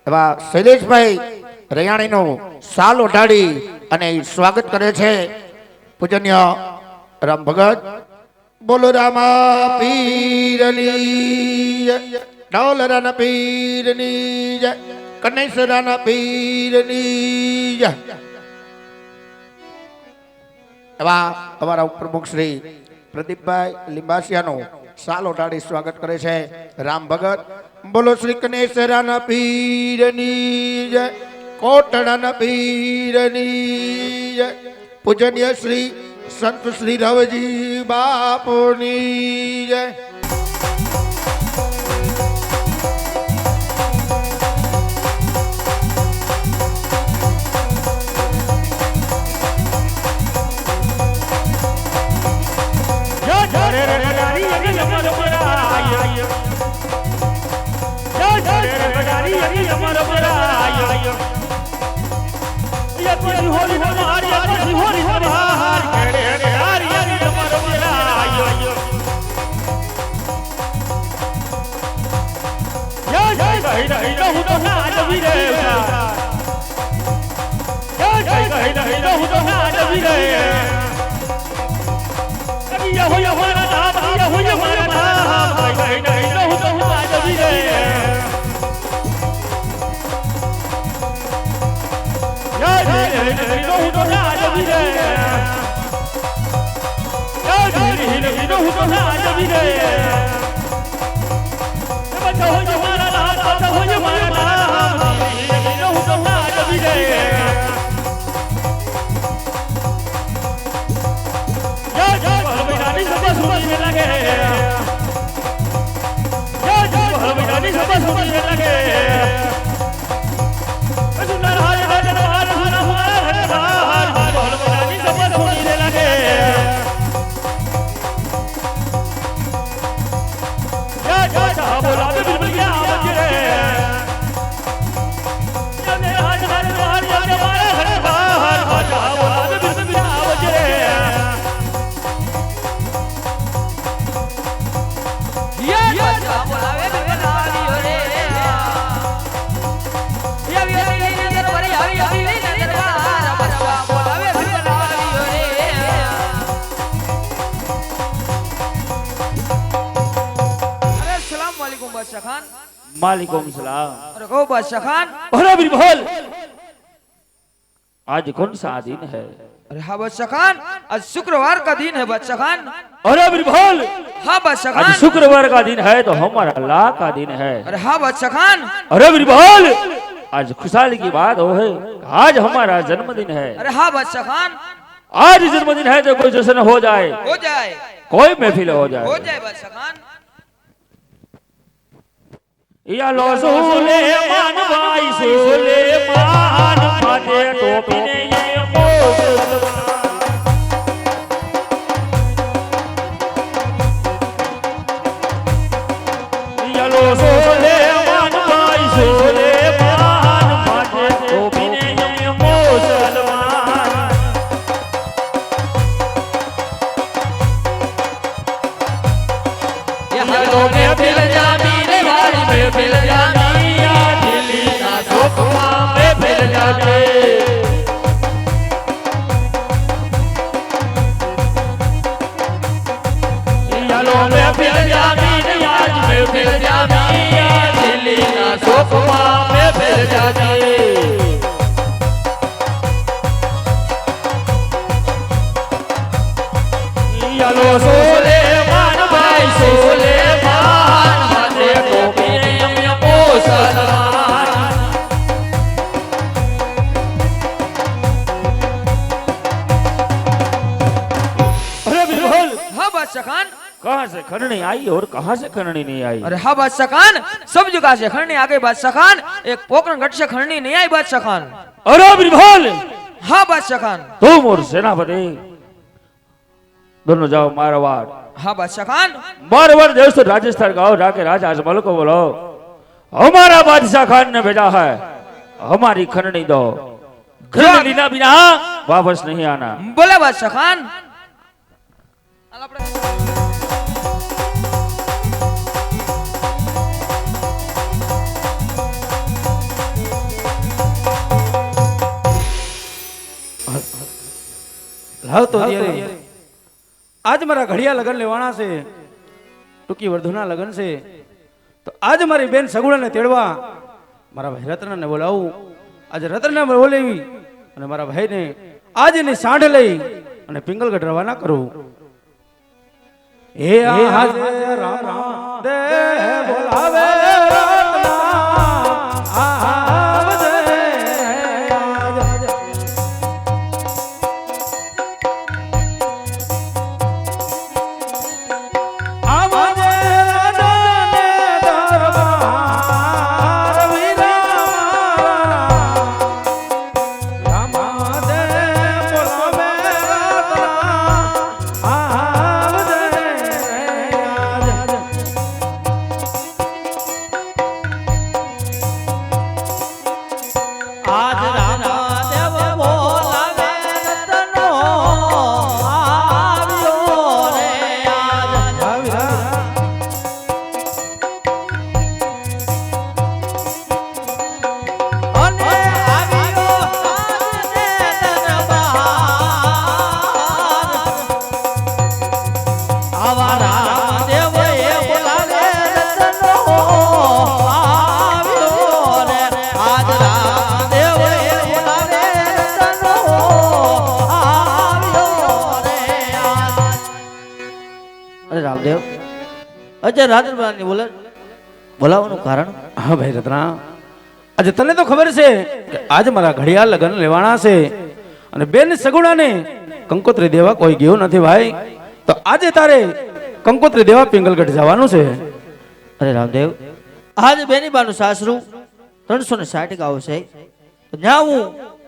એવા શૈલેષભાઈ રૈયાણીનું સાલ ઓઢાડી અને સ્વાગત કરે છે પૂજન્ય રામ ભગત. બોલો રામા પીરની જય, ઢોલરાના પીરની જય, કન્નેશ્વરાના પીરની જય. એવા અમારા પ્રમુખ શ્રી પ્રદીપભાઈ લીંબાસિયાનું સાલ ઓઢાડી સ્વાગત કરે છે રામ ભગત. બોલો શ્રી કન્નેશ્વરાના પીરની જય, કોટડાના પીરની જય, પૂજનીય શ્રી સંત શ્રી રવજી બાપુની જય. मालिकुम सलाम। अरे को बादशाह खान, अरे बिरबल, आज कौन सा दिन है? अरे हाँ बादशाह खान, आज शुक्रवार का दिन है बादशाह खान। अरे बिरबल, हाँ बादशाह खान, आज शुक्रवार का दिन है तो हमारा अल्लाह का दिन है। अरे हाँ बादशाह खान, अरे बिरबल, आज खुशहाली की बात हो है, आज हमारा जन्मदिन है। अरे हाँ बादशाह खान, आज जन्मदिन है तो कोई जश्न हो जाए, कोई महफिल हो जाए बादशाह खान। या लो सुलेमान भाई सुलेमान माथे टोपी ने ये मुसलमान। या लो सुलेमान भाई सुलेमान माथे टोपी ने ये मुसलमान। या लो में फिर जामी में फिर जामिया दिल्ली का सुखमा में फिर जाते। यालो में फिर जामी आज में फिर जामिया दिल्ली का सुखमा में फिर जाते। यालो सुलेमान भाई सुलेमान माथे टोपी ने मुसलमान। अरे बिरबल, हाँ बादशाह खान, कहाँ से खरनी आई और कहाँ से खरनी नहीं आई? अरे हाँ बादशाह खान, सब जगह से खरनी आ गई बादशाह खान, एक पोखरण घाट से खरनी नहीं आई बादशाह खान। अरे बिरबल, हाँ बादशाह खान, तुम और सेनापति दोनों जाओ मारवाड़। हाँ बादशाह खान, मारवाड़ देश तो राजस्थान गाओ जाके राजा अजमल को बोलो हमारा बादशाह खान ने भेजा है, हमारी खरनी दो, खरनी लेना बिना वापस नहीं आना। बोले बादशाह खान। જાવ તો ત્યારે આજ મારા ઘડિયા લગ્ન લેવાના છે, ટૂંકી વર્ધુના લગ્ન છે, તો આજ મારી બેન સગુણાને તેડવા મારા ભાઈ રત્નને બોલાવું. આજે રત્નને બોલાવી અને મારા ભાઈને આજ એની સાંઢ લઈ અને પિંગલગઢ રવાના કરું. હે આજે રામા દે બોલાવે આજ રામદેવ બોલાવે રતનો આવ્યો રે આજ અને આવ્યો આને દરબાર આવા રામદેવ એ બોલાવે રતનો આવ્યો રે આજ રામદેવ એ બોલાવે રતનો આવ્યો રે આજ. અરે રામદેવ અજય રાજનબાની બોલાવવાનું કારણ? હા ભાઈ રત્ના, આજે તને તો ખબર છે કે આજ મારા ઘડિયાળ લગ્ન લેવાના છે અને બેન સગુણાને કંકોત્રી દેવા કોઈ ગયું નથી ભાઈ. તો આજે તારે કંકોત્રી દેવા પિંગલગઢ જવાનું છે. અરે રામદેવ આજ બેની બાનું સાસરું 360 ગાવ છે, તો ન્યા હું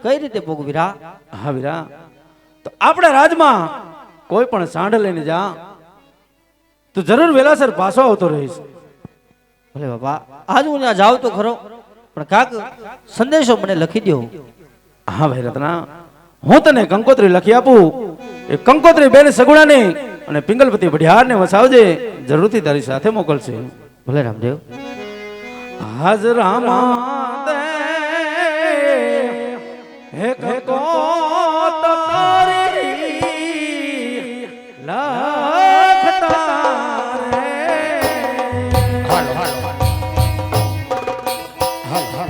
કઈ રીતે પોગું વીરા? હા વીરા, તો આપણા રાજમાં કોઈ પણ સાંઢ લઈને જા, તું જરૂર વેલાસર પાછો આવતો રહીશ. ભલે બાપા, આજ હું ત્યાં જાઉં તો ખરો, પણ કાક સંદેશો મને લખી દો. હા ભાઈ રત્ના, હું તને કંકોત્રી લખી આપું. એ કંકોત્રી બેન સગુણાને અને પિંગલપતિ વઢિયારને વસાવજે, જરૂરથી તારી સાથે મોકલશે. ભલે રામદેવ. હાજરામા દે હે કંકોત્રી લખતા રે. હાલો હાલો હાલ હાલ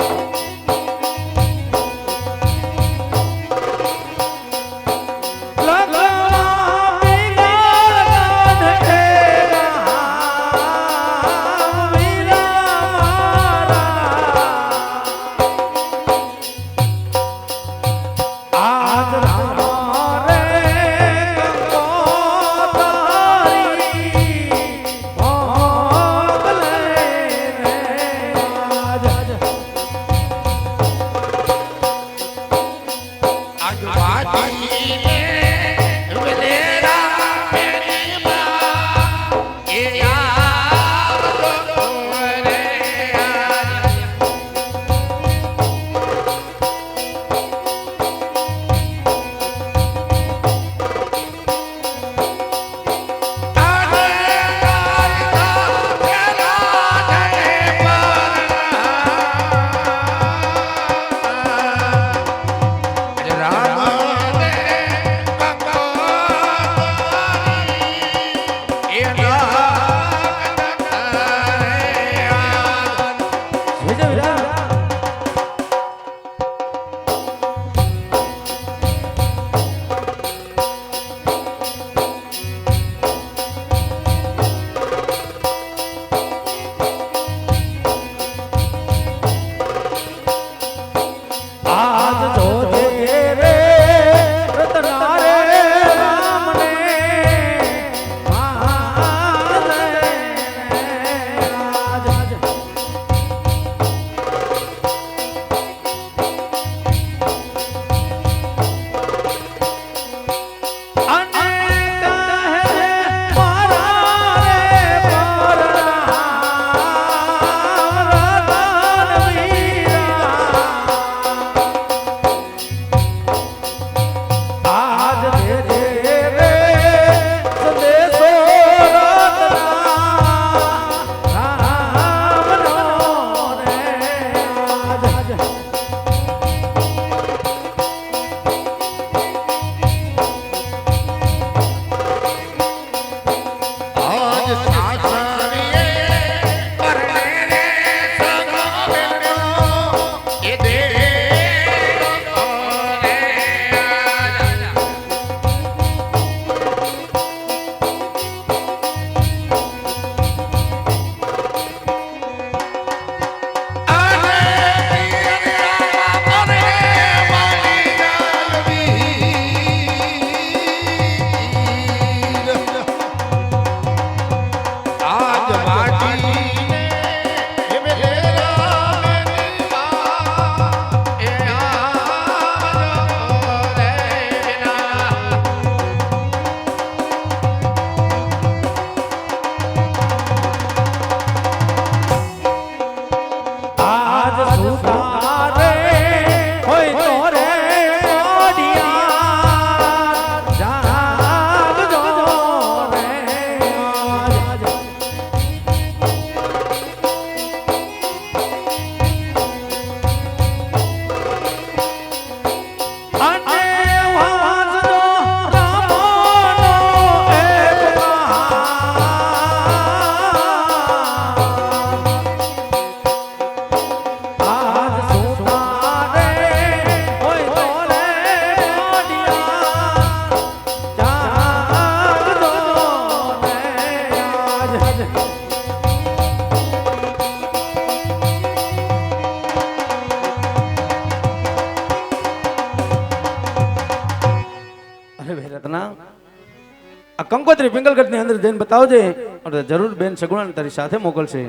આ કંકોત્રી પિંગલગઢ ની અંદર જઈને બતાવજે અને જરૂર બેન સગુણાને તારી સાથે મોકલશે.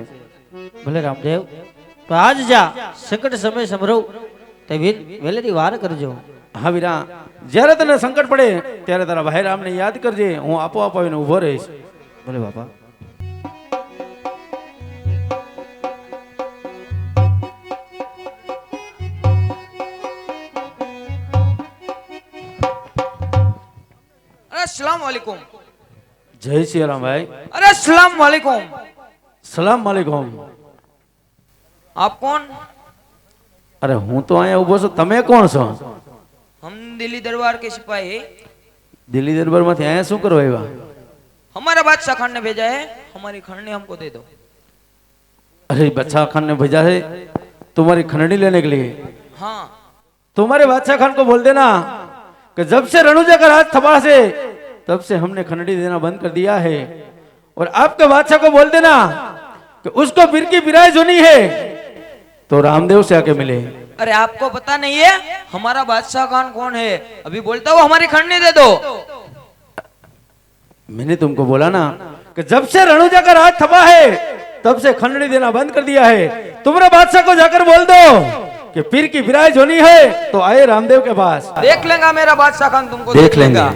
ભલે રામદેવ તો આજ જા સંકટ સમય સમરવ તે વેલેથી વાર કરજો. હા વીરા, જ્યારે તને સંકટ પડે ત્યારે તારા ભાઈ રામને યાદ કરજે. હું આપોઆપ આવીને ઊભો રહીશ. ભલે બાપા. अरे अस्सलाम वालेकुम. જય શ્રી રામ ભાઈ. अरे अस्सलाम वालेकुम. સલામ વાલેકુમ. आप कौन? અરે હું તો અહીંયા ઊભો છું, તમે કોણ છો? हम दिल्ली दरबार के सिपाही हैं. દિલ્હી દરબારમાંથી અહીંયા શું કરવા આવ્યા? हमारा बादशाह खान ने भेजा है, हमारी खंडनी हमको दे दो. अरे बादशाह खान ने भेजा है तुम्हारी खंडनी लेने के लिए. हाँ. तुम्हारे बादशाह खान को बोल देना कि जब से रणुजा का राज थपा से तब से हमने खंडनी देना बंद कर दिया है. और आपके बादशाह को बोल देना कि उसको पीर की पिराई सुनी है तो रामदेव से आके मिले. अरे आपको पता नहीं है हमारा बादशाह खान कौन है? अभी बोलता हूँ हमारी खंडनी दे दो. मैंने तुमको बोला ना कि जब से रणुजा का राज थपा है तब से खंडनी देना बंद कर दिया है. तुम्हारे बादशाह को जाकर बोल दो कि पीर की पिराई होनी है तो आए रामदेव के पास. देख लेगा मेरा बादशाह खान तुमको देख लेंगे.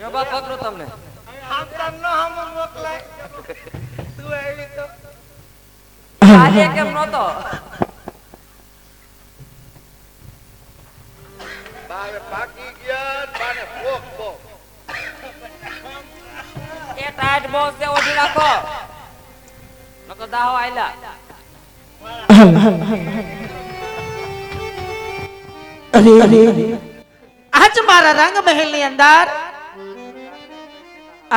ये बात पकड़ो तुमने. આજે કેમ નહોતો? એ ટાઈટ બોક્સ ને ઓઢી રાખો નકો દાહો આયલા. આજ મારા રંગ મહેલ ની અંદર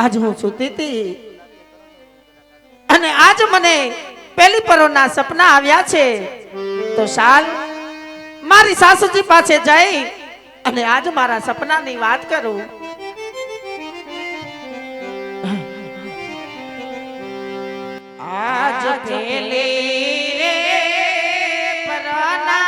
આજ હું સૂતી હતી અને આજ મને પેલી પરોના સપના આવ્યા છે. તો શાલ મારી સાસુજી પાસે જઈ અને આજ મારા સપનાની વાત કરું. આજ પેલી રે પરોના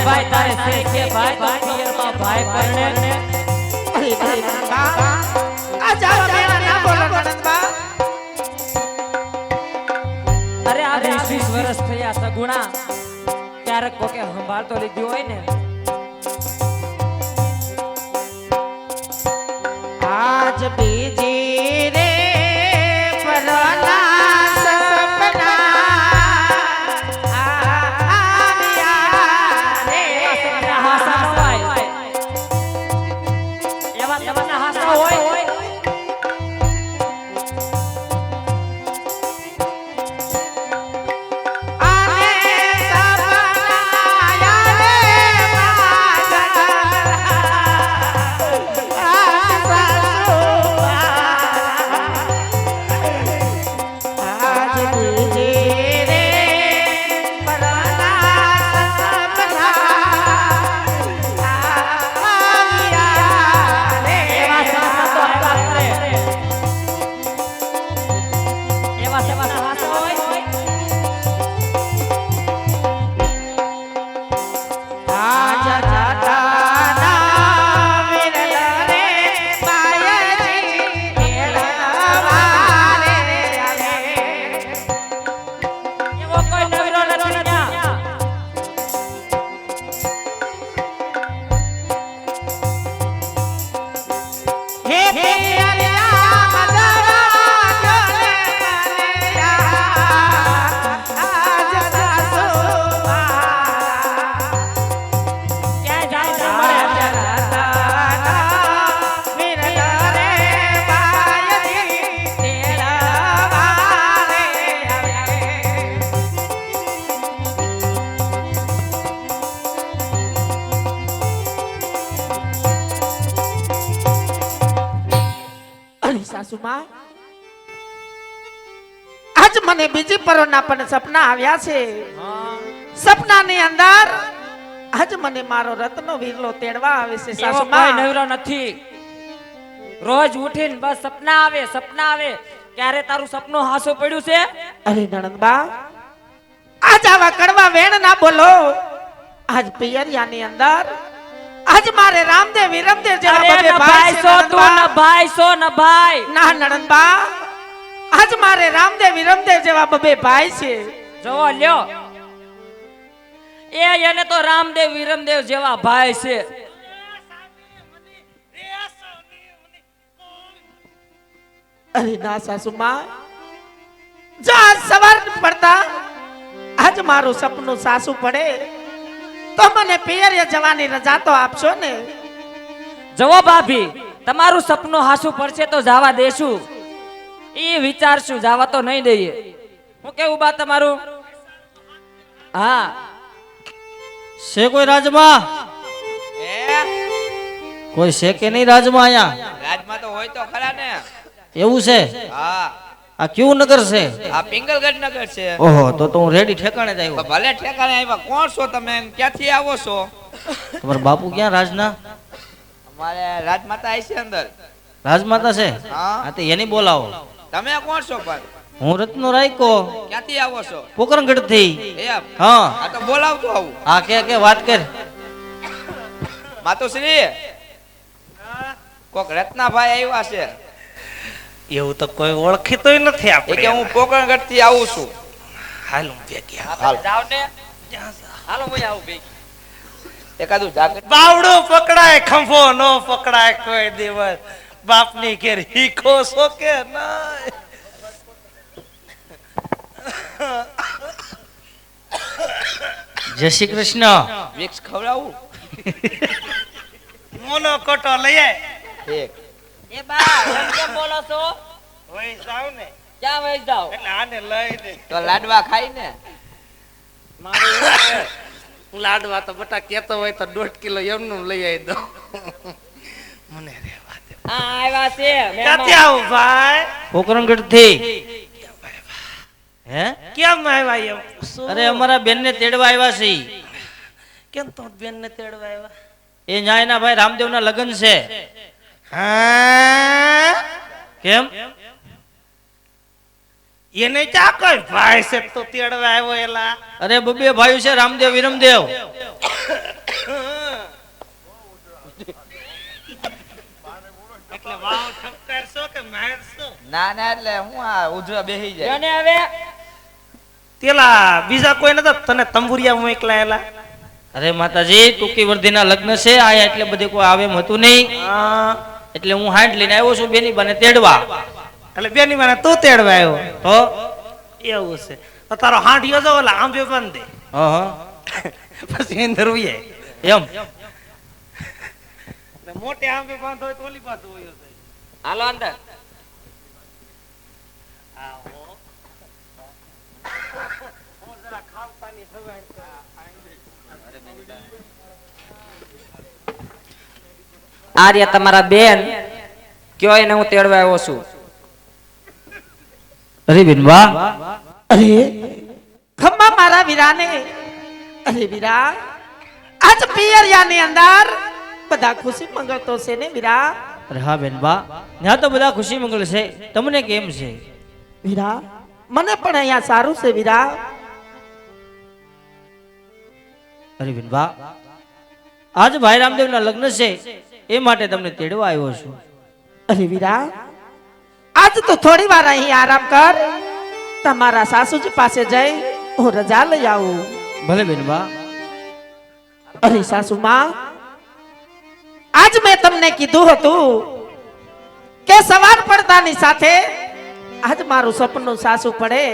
ભાઈ તારે છે કે ભાઈ તો પિયરમાં ભાઈ પરણે અરે બા આ જાવા બેના ના બોલો નણંદબા. અરે આ 20 વર્ષ થયા સગુણા ક્યારેક કોકે સંભાળ તો લીધી હોય ને. આજ બીજી રે પરોના સપના સાસુમાં આજ મને બીજી પરોના પણ સપના આવ્યા છે. સપનાની અંદર આજ મને મારો રત્નો વીરલો તેડવા આવે છે. એવો કોઈ સાસુમાં નવરો નથી. રોજ ઉઠીને બસ સપના આવે સપના આવે. ક્યારે તારું સપનું હાસું પડ્યું છે? અરે નણંદબા આજ આવા કડવા વેણ ના બોલો. આજ પિયરિયાની અંદર આજ મારે રામદેવ વિરમદેવ જેવા અરે બબે ભાઈ નભાઈ છે. સો તું નણંદબા. નભાઈ સો નભાઈ. ના નણંદબા આજ મારે રામદેવ વિરમદેવ જેવા બબે ભાઈ છે. જોવો લ્યો એને તો રામદેવ વિરમદેવ જેવા ભાઈ છે. અરે ના સાસુમાં જો આજ સવાર પડતા આજ મારું સપનું સાસુ પડે તો મને પિયરિયા જવાની રજા તો આપશો ને. જવો ભાભી તમારું સપનું હાસું પડશે તો જવા દેશું. એ વિચારશું જવા તો નહીં દઈએ. હું કેવું બા તમારું? હા છે કોઈ રાજમાં? કોઈ છે કે નહીં રાજમાં અહીંયા? રાજમાં તો હોય તો ખરા ને. એવું છે? હા આ કયું નગર છે? આ પિંગલગઢ નગર છે. ઓહો તો હું રેડી ઠેકાણે જ તો આવ્યો. ભલે ઠેકાણે આવ્યા. કોણ છો તમે? ક્યાંથી આવો છો? તમારા બાપુ ક્યાં રાજના? અમારે રાજમાતા આવી છે અંદર. રાજમાતા છે? હા. હા તો એની બોલાવો. તમે કોણ છો પણ? હું રત્નો રાયકો ક્યાંથી આવો છો? પોકરણગઢ થી. એમ? હા આ તો બોલાવતો આવું. હા કે વાત કર. માતુશ્રી કોક રત્નાભાઈ આવ્યા છે. એવું તો કોઈ ઓળખીતોય નથી એ આપણે. કે હું પોકરણગઢ થી આવું છું. હાલ હું ભેગી આવું. હાલો. જાવ ને હાલો હું આવું ભેગી. એકાદું જાગૃત બાવડું પકડાય ખંભો નો પકડાય કોઈ દિવસ. બાપની ઘેર હીખો છો કે નહીં? જય શ્રી કૃષ્ણ. વિક્સ ખવડાવું? મોનો કોટો લઈ આય. એક એ બા એમ કેમ બોલો છો? વહી જાવ ને ક્યાં વહી જાવ? એટલે આને લઈ દે. તો લાડવા ખાઈ ને. લાડવા તો બટા કેતો હોય તો 1.5 કિલો એમનું લઈ આવી દો. મને રેવા દે. આ આવ્યા છે ક્યાંથી આવું ભાઈ? પોકરણગઢ થી. હે? કેમ આવ્યા એમ? શું? અરે અમારા બેન ને તેડવા આવ્યા છે. કેમ તો બેન ને તેડવા આવ્યા? એ ન્યાયના ભાઈ રામદેવ ના લગ્ન છે. હા કેમ? એને ક્યાં કોઈ ભાઈ છે તો તેડવા આવ્યો એલા? અરે બબે ભાઈ છે રામદેવ વિરમદેવ. એટલે વાવ ઠપકારશો કે મારશો? ના ના એટલે હું આ ઉજવા બેહી જાય. એને હવે તેલા બીજા કોઈ નતા તને તંબુરિયા મોકલાયેલા? અરે માતાજી ટૂંકી વર્ધીના લગ્ન છે આયા એટલે બધે કોઈ આવે એમ હતું નહીં. હા, એટલે હું હાંડ લઈને આવ્યો છું બેની બાને તેડવા. એટલે બેની મને તું તેડવા આવ્યો? તો એવું છે તો તારો હાંડિયો જો ઓલા આંબે બંધ દે. હા પછી અંદર ઉયે. એમ. મોટે આંબે બાંધો હોય તો ઓલી બાજુ હોય છે. હાલો અંદર. આ રહ્યા તમારા બેન. કયો એને હું તેડવા આવ્યો છું. અરે બેન વાહ. અરે ખમ્મા મારા વીરાને. અરે વીરા આજ પિયરિયાની અંદર બધા ખુશી મંગળતો છે ને વીરા. અરે હા બેન વાહ. ત્યાં તો બધા ખુશી મંગળ છે. તમને કેમ છે? વીરા મને પણ અહીંયા સારું છે વીરા. અરે બેન વાહ. આજ ભાઈ રામદેવ ના લગ્ન છે એ માટે તમને તેડવા આવ્યો છું. અરે વીરા આજ તો થોડી વાર અહીં આરામ કર. તમારા સાસુજી પાસે જઈ હું રજા લઈ આવું. ભલે બેન વાહ. અરે સાસુમાં આજ મેં તમને કીધું હતું કે સવાર પડતાની સાથે આજ મારું સપનું સાસુ પડે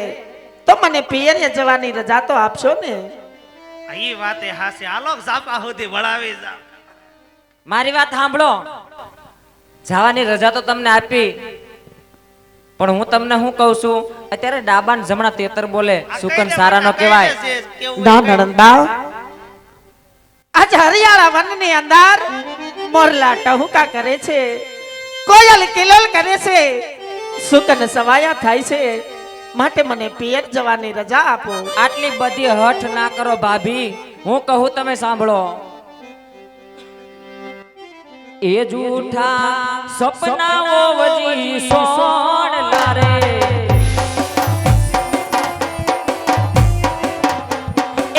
તો મને પિયરે જવાની રજા તો આપશો ને. ઈ વાતે હાસે આલોક ઝાપા સુધી વળાવી જા. મારી વાત સાંભળો. જવાની રજા તો તમને આપી પણ હું તમને શું કહું છું અત્યારે ડાબાન જમણા તેતર બોલે સુકન સારા નો કહેવાય. ના નણંદા આજ હરિયાળા વનની અંદર મોરલા ટહુકા કરે છે, કોયલ કિલોલ કરે છે, સુખ અને સવાયા થાય છે માટે મને પિયર જવાની રજા આપો. આટલી બધી હઠ ના કરો ભાભી, હું કહું તમે સાંભળો. એ જૂઠા સપનાઓ વજી સોણ લારે,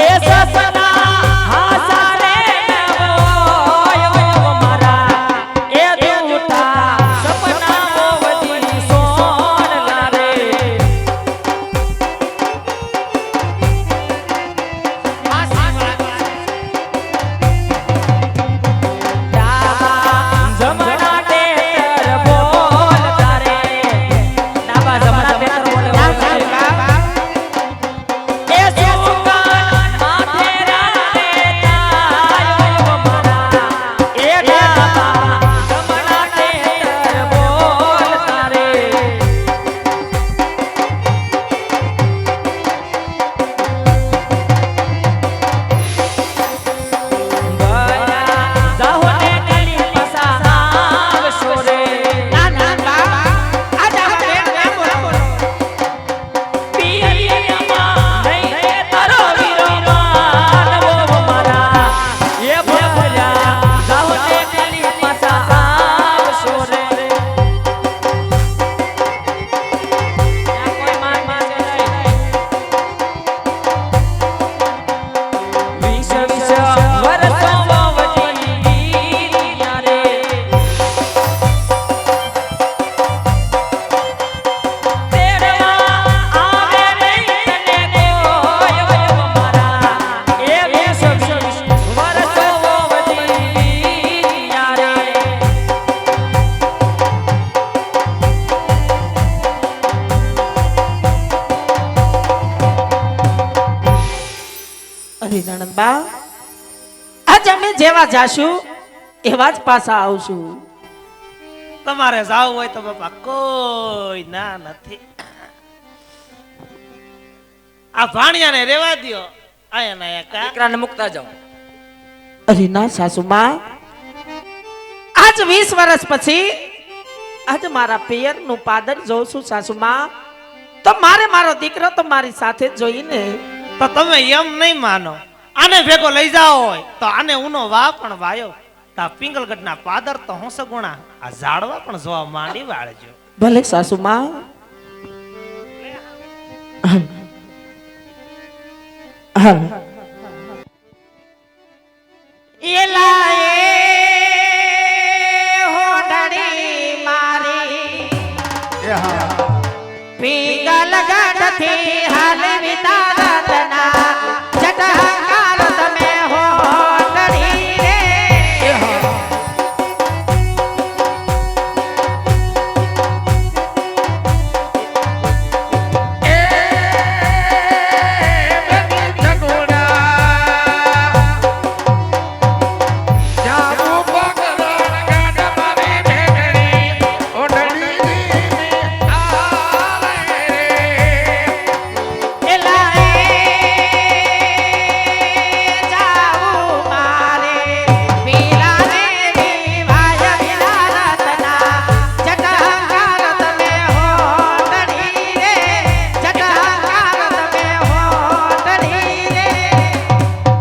એ સપના હાસારે નવો મારા, એ જૂઠા સપનાઓ વજી સોણ લારે. જમણા ટેટર બોલ તારે, ડાબા જમણા ટેટર બોલે એ સુકાન માથે રાતે તાયો મારા, એ ડાબા જમણા ટેટર બોલ તારે. જાહોને કલી પસા આવશો રે, ના ના બા આજ આ બેન ના બોલો. પિયરિયામાં નહીં તારો વીરો માનવો મારા, એ ભર્યા જાહોને કલી પસા આવશો રે. ત્યાં કોઈ માન માગે નહીં. વિષ વિષ વરસો વજી વીર્યા રે, તેડવા આવે નહીં તને કોઈ મારા, એ વિષ વિષ વરસો વજી વીર્યા રે. અરે નણંદ બા આજ અમે જેવા જાશું એવા જ પાછા આવશું. તમારે જાવું હોય તો બાપા કોઈ ના નથી. આ ભાણિયાને રેવા દ્યો. આયા ના આયા કા દીકરાને મુકતા જાઓ. અરે ના સાસુમાં, આજ 20 વર્ષ પછી આજ મારા પિયર નું પાદર જોઉં છું સાસુમાં, તો મારે મારો દીકરો તો મારી સાથે જ જોઈને. તો તમે એમ નહીં માનો, આને ભેગો લઈ જાઓ હોય તો આને ઉનો વા પણ વાયો. તા પિંગલગઢના પાદર તો હું સગુણા આ ઝાડવા પણ જોવા માંડી વાળજો. ભલે સાસુમાં. હા